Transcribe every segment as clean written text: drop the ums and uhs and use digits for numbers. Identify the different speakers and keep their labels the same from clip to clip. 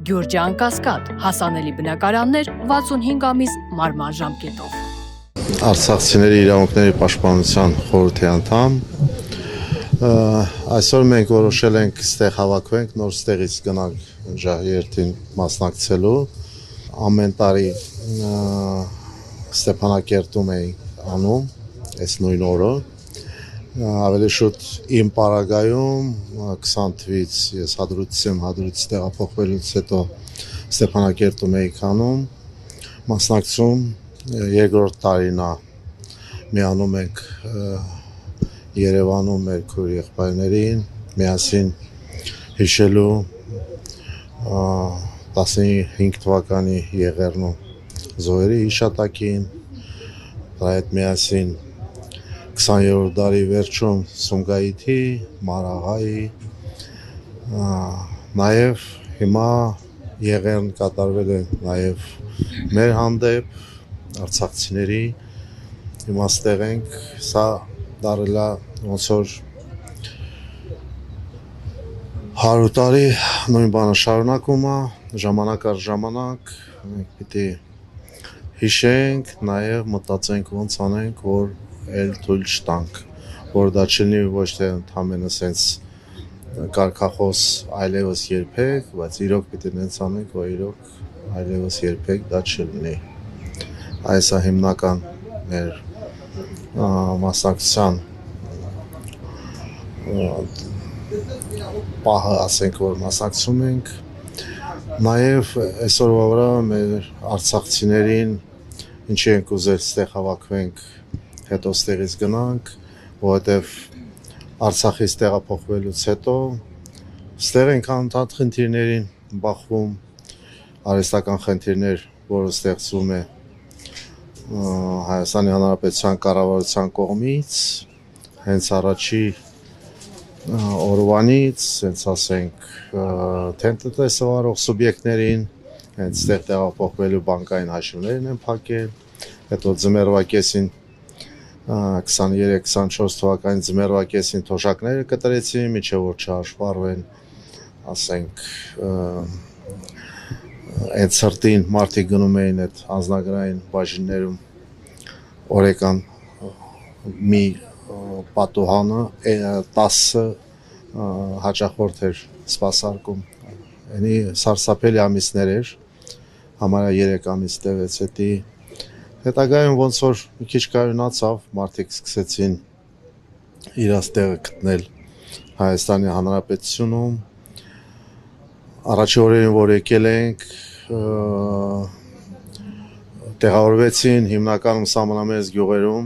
Speaker 1: Գյուրջան Կասկադ, հասանելի բնակարաններ 65 ամիս մարման ժամկետով։
Speaker 2: Արցախցիների իրավունքների պաշտպանության խորհրդի անդամ։ Այսօր մենք որոշել ենք ստեղ հավաքվենք, նոր ստեղից գնանք ժահերթին մասնակցելու։ Ամեն տարի Ստեփանակերտում էինք անում, այս նույն օրը։ Ավելի շուտ իմ պարագայում 20 թվականից ես հադրութից տեղափոխվելուց հետո Ստեփանակերտում էինք անում, մասնակցում, երկրորդ տարին է միանում ենք Երևանում մեր քույր եղբայրներին, միասին հիշելու 15 թվականի Եղեռնու զոհերի հիշատակին, դրա հետ միասին 20-րդ դարի վերջում Սումգայիթի, Մարաղայի, նաև հիմա Եղեռն կատարվել է նաև մեր հանդեպ, արցախցիների, հիմա ստեղ ենք, սա դարել է ոնց որ 100 տարի նույն բանը շարունակում է, ժամանակ առ ժամանակ մենք պիտի հիշենք, նաև մտածենք ոնց անենք, որ էլ թույլ չտանք, որ դա չլինի ոչ թե ընդհանրապես սենց կարգախոս այլևս երբեք, բայց իրոք պիտի նենց անենք, որ իրոք այլևս երբեք դա չլինի։ Այս է հիմնական մեր մասնակցության պահը, ասենք, որ մասնակցում ենք։ Նաև այսօրվա վրա մեր արցախցիներին ինչի ենք ուզել ստեղ հավաքվենք, հետո ստեղից գնանք, որովհետև Արցախից տեղափոխվելուց հետո ստեղ ենք անդադ խնդիրներին բախվում, արհեստական խնդիրներ, որը ստեղծվում է Հայաստանի Հանրապետության կառավարության կողմից, հենց առաջի օրվանից, հենց ասենք, տնտեսվարող սուբյեկտներին, հենց ստեղ տեղափոխվելու բանկային հաշիվներն են փակել, հետո ձմեռվա կեսին 23-24 թվականի ձմեռվա կեսին թոշակները կտրեցին, մինչև որ չհաշվառվեն, ասենք, այդ սրտին մարդիկ գնում էին այդ անձնագրային բաժիններում օրեկան մի պատուհանը 10 հաճախորդ էր սպասարկում, այնի սարսափելի ամիսներ էր, համարյա 3 ամիս տևեց հետի, հետագայում ոնց որ մի քիչ կայունացավ, մարդիկ սկսեցին իրաց տեղը գտնել Հայաստանի Հանրապետությունում, առաջի օրերին, որ եկել ենք, տեղավորվեցին հիմնականում սահմանամերձ գյուղերում,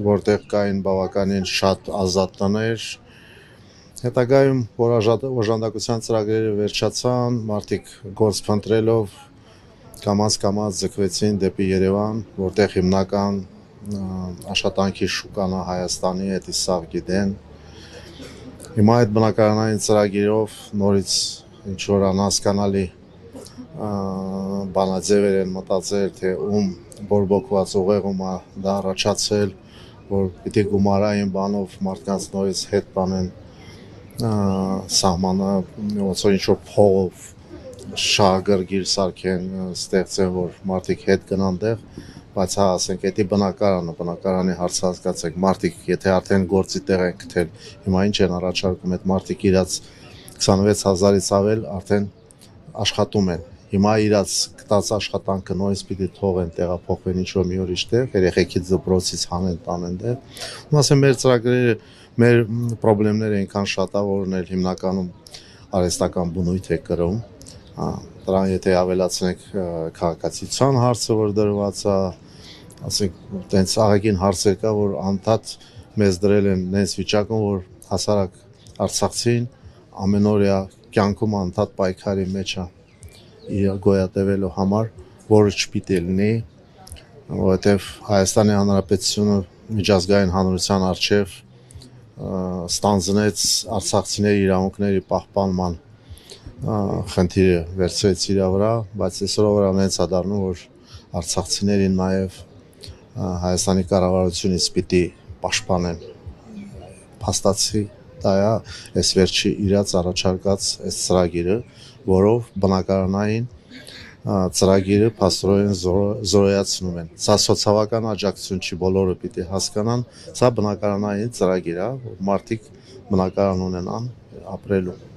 Speaker 2: որտեղ կային բավականին շատ ազատ տներ, հետագայում, որ օժանդակության ծրագրերը վերջացան, մարդիկ գործ փնտրելով կամաց ձգվեցին դեպի Երևան, որտեղ հիմնական աշխատանքի շուկան է Հայաստանի, դա սաղ գիտեն։ Հիմա այդ բնակարանային ծրագիրով նորից ինչ որ անհասկանալի բանաձևեր են մտածել, թե ում բորբոքված ուղեղում է դա առաջացել, որ պիտի գումարային բանով մարդկանց նորից հետ տանեն սահմանը, ոնց որ ինչ որ փողով շահագրգիռ սարքեն, ստեղծեն, որ մարդիկ հետ գնան տեղ, բայց հա, ասենք, դա բնակարանի հարցը հասկացեք, մարդիկ, եթե արդեն գործի տեղ են գտել, հիմա ինչ են առաջարկում, այդ մարդիկ իրաց 26,000-ից ավել արդեն աշխատում են, հիմա իրաց գտած աշխատանքը նորից պիտի թողեն, տեղափոխվեն ինչ-որ մի ուրիշ տեղ, երեխեքից դպրոցից հանեն, տանեն տեղ, ու ասեմ, մեր ծրագրերը, մեր պրոբլեմները այնքան շատ է, որն էլ հիմնականում արհեստական բնույթ է կրում, դրան եթե ավելացնենք քաղաքացիության հարցը, որ դրված է, ասենք, տենց աղագին հարցեր կա, որ անդադ մեզ դրել են նենց վիճակում, որ հասարակ արցախցին ամենօրյա կյանքում անդադ պայքարի մեջ է իր գոյատևելու համար, որը չպիտի լինի, որովհետև Հայաստանի Հանրապետությունը միջազգային հանրության առջև ստանձնեց արցախցիների իրավունքների պահպանման խնդիրը վերցրեց իր վրա, բայց այսօր վրա նենց է դառնում, որ արցախցիներին նաև Հայաստանի կառավարությունից պիտի պաշտպանեն, փաստացի դա է այս վերջի իրաց առաջարկած այս ծրագիրը, որով բնակարանային ծրագիրը փաստորեն զորոյացնում են։ Սա սոցիալական աջակցություն չի, բոլորը պիտի հասկանան, սա բնակարանային ծրագիր է, որ մարդիկ բնակարան ունենան ապրելու։